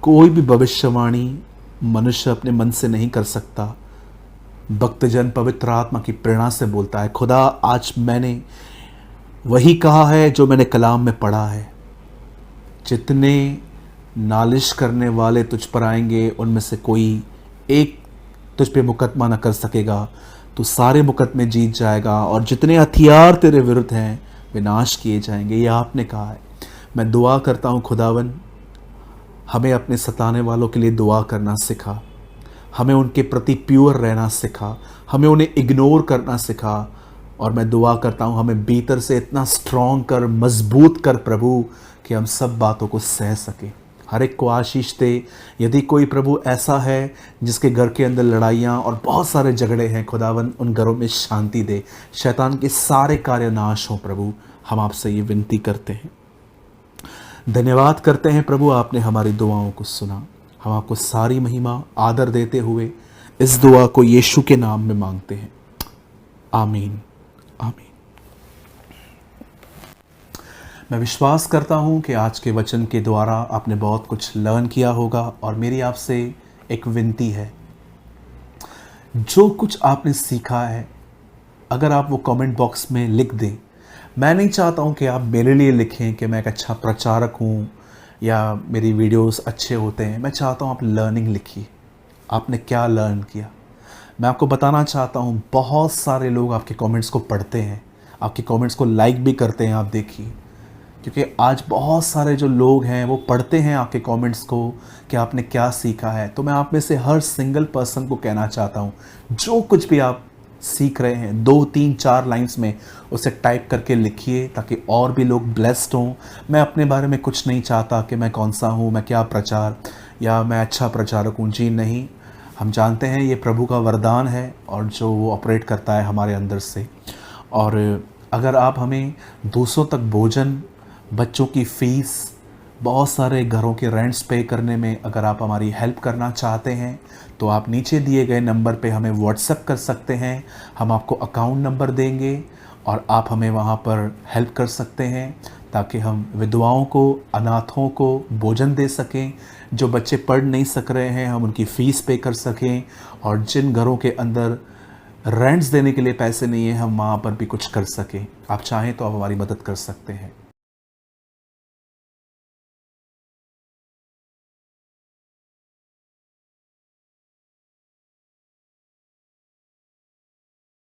कोई भी भविष्यवाणी मनुष्य अपने मन से नहीं कर सकता, भक्तजन पवित्र आत्मा की प्रेरणा से बोलता है, खुदा आज मैंने वही कहा है जो मैंने कलाम में पढ़ा है, जितने नालिश करने वाले तुझ पर आएंगे उनमें से कोई एक तुझ पे मुकदमा न कर सकेगा, तू सारे मुकदमे जीत जाएगा और जितने हथियार तेरे विरुद्ध हैं वे नाश किए जाएंगे। ये आपने कहा है। मैं दुआ करता हूँ खुदावन, हमें अपने सताने वालों के लिए दुआ करना सिखा, हमें उनके प्रति प्योर रहना सिखा, हमें उन्हें इग्नोर करना सिखा। और मैं दुआ करता हूँ हमें भीतर से इतना स्ट्रॉन्ग कर, मजबूत कर प्रभु, कि हम सब बातों को सह सकें। हर एक को आशीष दे। यदि कोई प्रभु ऐसा है जिसके घर के अंदर लड़ाइयाँ और बहुत सारे झगड़े हैं, खुदावन उन घरों में शांति दे, शैतान के सारे कार्य नाश हों प्रभु। हम आपसे ये विनती करते हैं, धन्यवाद करते हैं प्रभु, आपने हमारी दुआओं को सुना। हम आपको सारी महिमा आदर देते हुए इस दुआ को यीशु के नाम में मांगते हैं, आमीन आमीन। मैं विश्वास करता हूँ कि आज के वचन के द्वारा आपने बहुत कुछ लर्न किया होगा। और मेरी आपसे एक विनती है, जो कुछ आपने सीखा है अगर आप वो कमेंट बॉक्स में लिख दें। मैं नहीं चाहता हूँ कि आप मेरे लिए लिखें कि मैं एक अच्छा प्रचारक हूँ या मेरी वीडियोस अच्छे होते हैं। मैं चाहता हूँ आप लर्निंग लिखिए, आपने क्या लर्न किया। मैं आपको बताना चाहता हूँ, बहुत सारे लोग आपके कमेंट्स को पढ़ते हैं, आपके कमेंट्स को लाइक भी करते हैं। आप देखिए, क्योंकि आज बहुत सारे जो लोग हैं वो पढ़ते हैं आपके कमेंट्स को कि आपने क्या सीखा है। तो मैं आप में से हर सिंगल पर्सन को कहना चाहता हूँ, जो कुछ भी आप सीख रहे हैं 2, 3, 4 लाइंस में उसे टाइप करके लिखिए, ताकि और भी लोग ब्लेस्ड हों। मैं अपने बारे में कुछ नहीं चाहता कि मैं कौन सा हूँ, मैं क्या प्रचार या मैं अच्छा प्रचारक हूँ। जी नहीं, हम जानते हैं ये प्रभु का वरदान है और जो वो ऑपरेट करता है हमारे अंदर से। और अगर आप हमें दूसरों तक भोजन, बच्चों की फ़ीस, बहुत सारे घरों के रेंट्स पे करने में अगर आप हमारी हेल्प करना चाहते हैं तो आप नीचे दिए गए नंबर पे हमें व्हाट्सएप कर सकते हैं। हम आपको अकाउंट नंबर देंगे और आप हमें वहाँ पर हेल्प कर सकते हैं, ताकि हम विधवाओं को, अनाथों को भोजन दे सकें, जो बच्चे पढ़ नहीं सक रहे हैं हम उनकी फ़ीस पे कर सकें, और जिन घरों के अंदर रेंट्स देने के लिए पैसे नहीं हैं हम वहाँ पर भी कुछ कर सकें। आप चाहें तो आप हमारी मदद कर सकते हैं।